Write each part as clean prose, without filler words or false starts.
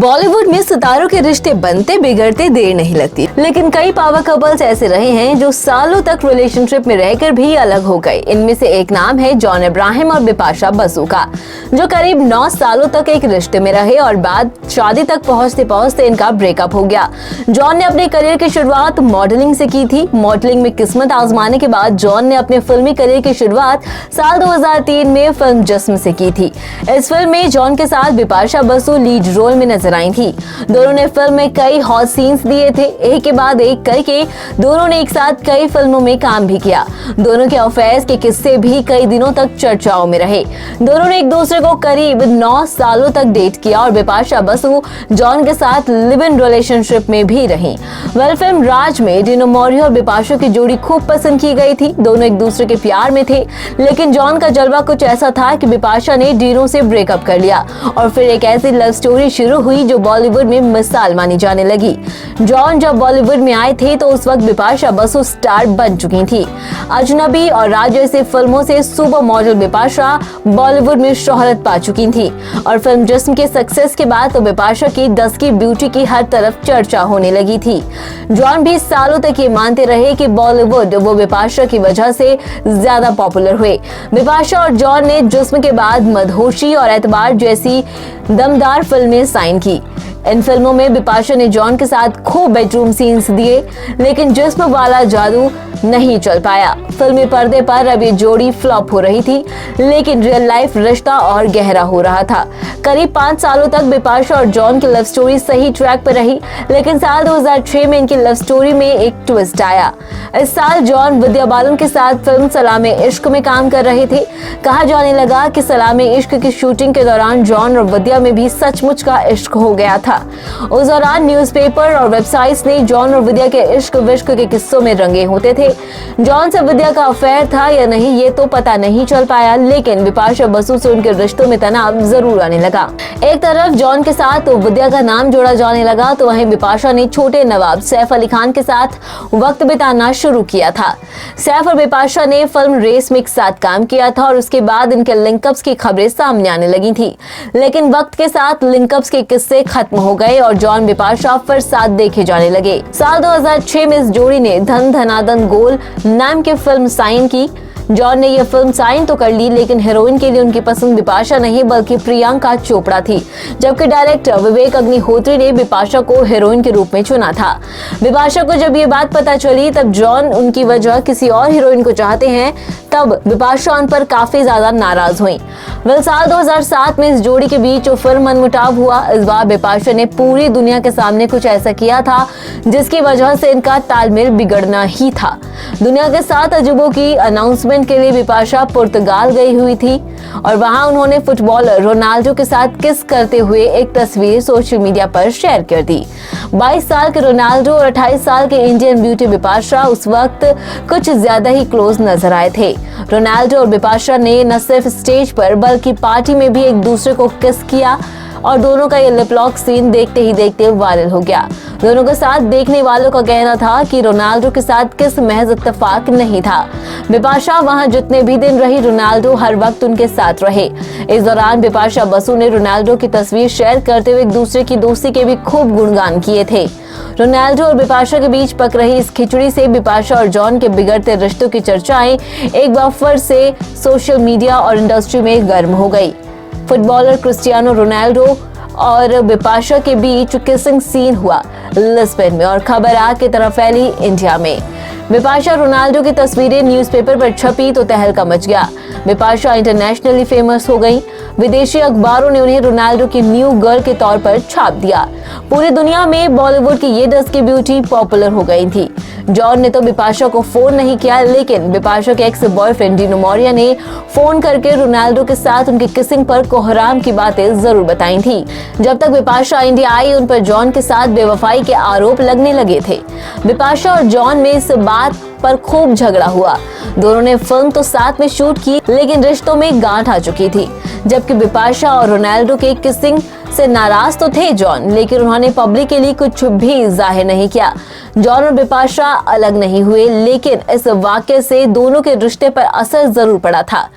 बॉलीवुड में सितारों के रिश्ते बनते बिगड़ते देर नहीं लगती, लेकिन कई पावर कपल्स ऐसे रहे हैं जो सालों तक रिलेशनशिप में रहकर भी अलग हो गए। इनमें से एक नाम है जॉन अब्राहम और बिपाशा बसु का, जो करीब 9 सालों तक एक रिश्ते में रहे और बाद शादी तक पहुंचते पहुंचते इनका ब्रेकअप हो गया। जॉन ने अपने करियर की शुरुआत मॉडलिंग से की थी। मॉडलिंग में किस्मत आजमाने के बाद जॉन ने अपने फिल्मी करियर की शुरुआत साल 2003 में फिल्म जिस्म से की थी। इस फिल्म में जॉन के साथ बिपाशा बसु लीड रोल में नजर आई थी। दोनों ने फिल्म में कई हॉट सीन्स दिए थे। एक के बाद एक करके दोनों ने एक साथ कई फिल्मों में काम भी किया। दोनों के अफेयर्स के किस्से भी कई दिनों तक चर्चाओं में रहे। दोनों ने एक दूसरे को करीब 9 सालों तक डेट किया और बिपाशा बसु जॉन के साथ लिव इन रिलेशनशिप में भी रही। फिल्म राज में डिनो मौर्य और बिपाशा की जोड़ी खूब पसंद की गई थी। दोनों एक दूसरे के प्यार में थे, लेकिन जॉन का जलवा कुछ ऐसा था कि बिपाशा ने डिनो से ब्रेकअप कर लिया और फिर एक ऐसी लव स्टोरी शुरू हुई जो बॉलीवुड में मिसाल मानी जाने लगी। जॉन जब बॉलीवुड में आए थे तो उस वक्त बिपाशा बसु स्टार बन चुकी थी। अजनबी और राज जैसी फिल्मों से सुपर मॉडल बिपाशा बॉलीवुड में शोहरत पा चुकी थी और फिल्म जिस्म के सक्सेस के बाद तो बिपाशा की डस्की ब्यूटी की हर तरफ चर्चा होने लगी थी। जॉन भी सालों तक ये मानते रहे कि बॉलीवुड वो बिपाशा की वजह से ज्यादा पॉपुलर हुए। बिपाशा और जॉन ने जिस्म के बाद मदहोशी और एतबार जैसी दमदार फिल्में साइन की। इन फिल्मों में बिपाशा ने जॉन के साथ खूब बेडरूम सीन्स दिए, लेकिन जिस्म वाला जादू नहीं चल पाया। फिल्मी पर्दे पर अब ये जोड़ी फ्लॉप हो रही थी, लेकिन रियल लाइफ रिश्ता और गहरा हो रहा था। करीब 5 सालों तक बिपाशा और जॉन की लव स्टोरी सही ट्रैक पर रही, लेकिन साल 2006 में इनकी लव स्टोरी में एक ट्विस्ट आया। इस साल जॉन विद्या बालन के साथ फिल्म सलामे इश्क में काम कर रहे थे। कहा जाने लगा कि सलामे इश्क की शूटिंग के दौरान जॉन और विद्या में भी सचमुच का इश्क हो गया था। उस दौरान न्यूज़पेपर और वेबसाइट्स ने जॉन और विद्या के इश्क विश्क के किस्सों में रंगे होते थे। जॉन से विद्या का अफेयर था या नहीं ये तो पता नहीं चल पाया, लेकिन बिपाशा बसु से उनके रिश्तों में तनाव जरूर आने लगा। एक तरफ जॉन के साथ तो विद्या का नाम जोड़ा जाने लगा, तो वहीं बिपाशा ने छोटे नवाब सैफ अली खान के साथ वक्त बिताना शुरू किया था। सैफ और बिपाशा ने फिल्म रेस में एक साथ काम किया था और उसके बाद इनके लिंकअप्स की खबरें सामने आने लगी थी, लेकिन वक्त के साथ लिंकअप्स के किस्से खत्म हो गए और जॉन बिपाशा फिर साथ देखे जाने लगे। साल 2006 में इस जोड़ी ने धन धनाधन गोल नाम की फिल्म साइन की। जॉन ने यह फिल्म साइन तो कर ली, लेकिन हीरोइन के लिए उनकी पसंद बिपाशा नहीं बल्कि प्रियंका चोपड़ा थी, जबकि डायरेक्टर विवेक अग्निहोत्री ने बिपाशा को हीरोइन के रूप में चुना था। बिपाशा को जब ये बात पता चली तब जॉन उनकी वजह किसी और हीरोइन को चाहते हैं, तब बिपाशा उन पर काफी ज्यादा नाराज हुई। साल 2007 में इस जोड़ी के बीच जो फिल्म मनमुटाव हुआ, इस बार बिपाशा ने पूरी दुनिया के सामने कुछ ऐसा किया था जिसकी वजह से इनका तालमेल बिगड़ना ही था। दुनिया के 7 अजूबों की अनाउंसमेंट के लिए बिपाशा पुर्तगाल गई हुई थी और वहां उन्होंने फुटबॉलर रोनाल्डो के साथ किस करते हुए एक तस्वीर सोशल मीडिया पर शेयर कर दी। 22 साल के रोनाल्डो और 28 साल के इंडियन ब्यूटी बिपाशा उस वक्त कुछ ज्यादा ही क्लोज नजर आए थे। रोनाल्डो और बिपाशा ने न सिर्फ स्टेज पर बल्कि पार्टी में भी एक दूसरे को किस किया और दोनों का ये लिप लॉक सीन देखते ही देखते वायरल हो गया। दोनों के साथ देखने वालों का कहना था कि रोनाल्डो के साथ किस महज इत्तेफाक नहीं था। बिपाशा वहां जितने भी दिन रही, रोनाल्डो हर वक्त उनके साथ रहे। इस दौरान बिपाशा बसु ने रोनाल्डो की तस्वीर शेयर करते हुए एक दूसरे की दोस्ती के भी खूब गुणगान किए थे। रोनाल्डो और बिपाशा के बीच पक रही इस खिचड़ी से बिपाशा और जॉन के बिगड़ते रिश्तों की चर्चाएं एक बार फिर से सोशल मीडिया और इंडस्ट्री में गर्म हो गई। फुटबॉलर क्रिस्टियानो रोनाल्डो और बिपाशा के बीच किसिंग सीन हुआ लिस्बन में और खबर आग की तरह फैली इंडिया में। बिपाशा रोनाल्डो की तस्वीरें न्यूज़पेपर पर छपी तो तहलका मच गया। बिपाशा इंटरनेशनली फेमस हो गई। विदेशी अखबारों ने उन्हें रोनाल्डो की न्यू गर्ल के तौर पर छाप दिया। पूरी दुनिया में बॉलीवुड की ये डस्की ब्यूटी पॉपुलर हो गई थी। जॉन ने तो बिपाशा को फोन नहीं किया, लेकिन बिपाशा के एक्स बॉयफ्रेंड डिनो मौर्य ने फोन करके रोनाल्डो के साथ उनकी किसिंग पर कोहराम की बातें जरूर बताई थी। जब तक बिपाशा इंडिया आई, उन पर जॉन के साथ बेवफाई के आरोप लगने लगे थे। बिपाशा और जॉन में इस बात पर खूब झगड़ा हुआ। दोनों ने फिल्म तो साथ में शूट की, लेकिन रिश्तों में गांठ आ चुकी थी। जबकि बिपाशा और रोनाल्डो के किसिंग से नाराज तो थे जॉन, लेकिन उन्होंने पब्लिकली कुछ भी जाहिर नहीं किया। जॉन और बिपाशा अलग नहीं हुए, लेकिन इस वाक्य से दोनों के रिश्ते पर असर जरूर पड़ा था।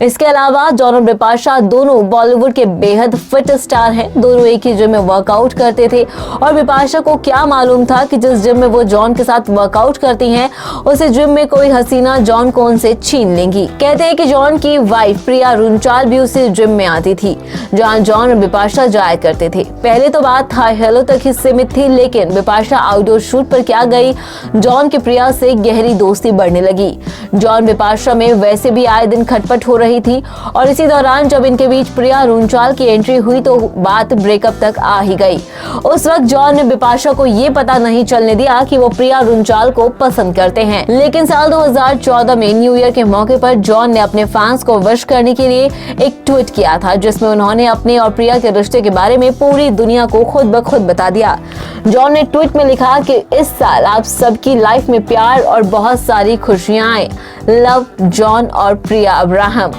इसके अलावा जॉन और बिपाशा दोनों बॉलीवुड के बेहद फिट स्टार हैं। दोनों एक ही जिम में वर्कआउट करते थे और बिपाशा को क्या मालूम था कि जिस जिम में वो जॉन के साथ वर्कआउट करती हैं, उसे जिम में कोई हसीना जॉन को उनसे छीन लेंगी। कहते हैं कि जॉन की वाइफ प्रिया रुंचाल भी उसी जिम में आती थी जहां जॉन और बिपाशा जाया करते थे। पहले तो बात हाय हेलो तक ही सीमित थी, लेकिन बिपाशा आउटडोर शूट पर क्या गई, जॉन की प्रिया से गहरी दोस्ती बढ़ने लगी। जॉन बिपाशा में वैसे भी आए दिन खटपट हो रही थी और इसी दौरान जब इनके बीच प्रिया रुंचाल की एंट्री हुई तो बात ब्रेकअप तक आ ही गई। उस वक्त जॉन ने बिपाशा को ये पता नहीं चलने दिया कि वो प्रिया रुंचाल को पसंद करते हैं। लेकिन साल 2014 में न्यू ईयर के मौके पर जॉन ने अपने फैंस को विश करने के लिए एक ट्वीट किया था, जिसमें उन्होंने अपने और प्रिया के रिश्ते के बारे में पूरी दुनिया को खुद ब खुद बता दिया। जॉन ने ट्वीट में लिखा कि इस साल आप सबकी लाइफ में प्यार और बहुत सारी खुशियां आए। लव, जॉन और प्रिया अब्राहम।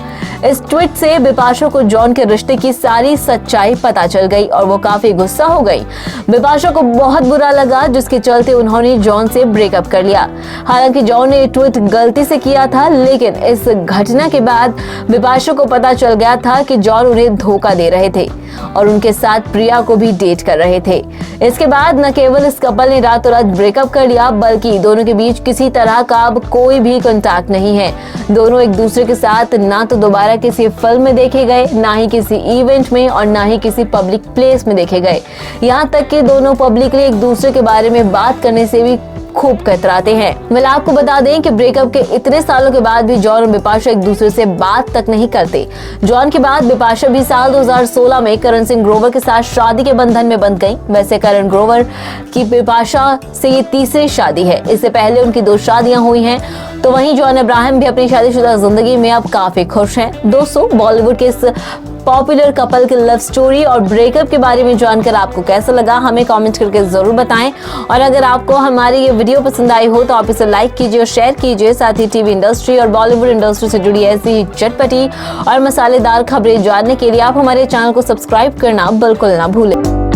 इस ट्वीट से बिपाशा को जॉन के रिश्ते की सारी सच्चाई पता चल गई और वो काफी गुस्सा हो गई। बिपाशा को बहुत बुरा लगा, जिसके चलते उन्होंने जॉन से ब्रेकअप कर लिया। हालांकि जॉन ने ट्वीट गलती से किया था, लेकिन इस घटना के बाद बिपाशा को पता चल गया था कि जॉन उन्हें धोखा दे रहे थे और उनके साथ प्रिया को भी डेट कर रहे थे। इसके बाद न केवल इस कपल ने रातों रात ब्रेकअप कर लिया, बल्कि दोनों के बीच किसी तरह का अब कोई भी कांटेक्ट नहीं है। दोनों एक दूसरे के साथ ना तो दोबारा किसी फिल्म में देखे गए, ना ही किसी इवेंट में और ना ही किसी पब्लिक प्लेस में देखे गए। यहाँ तक कि दोनों पब्लिकली एक दूसरे के बारे में बात करने से भी खूब कतराते हैं। मैं आपको बता दें कि ब्रेकअप के इतने सालों के बाद भी जॉन और बिपाशा एक दूसरे से बात तक नहीं करते। जॉन के बाद बिपाशा भी साल 2016 में करण सिंह ग्रोवर के साथ शादी के बंधन में बंध गई। वैसे करण ग्रोवर की बिपाशा से ये तीसरी शादी है। इससे पहले उनकी 2 शादियां हुई हैं। तो वहीं जॉन अब्राहम भी अपनी शादीशुदा जिंदगी में अब काफी खुश हैं। दोस्तों, बॉलीवुड के इस पॉपुलर कपल के लव स्टोरी और ब्रेकअप के बारे में जानकर आपको कैसा लगा, हमें कमेंट करके जरूर बताएं। और अगर आपको हमारी ये वीडियो पसंद आई हो तो आप इसे लाइक कीजिए और शेयर कीजिए। साथ ही टीवी इंडस्ट्री और बॉलीवुड इंडस्ट्री से जुड़ी ऐसी ही चटपटी और मसालेदार खबरें जानने के लिए आप हमारे चैनल को सब्सक्राइब करना बिल्कुल ना भूलें।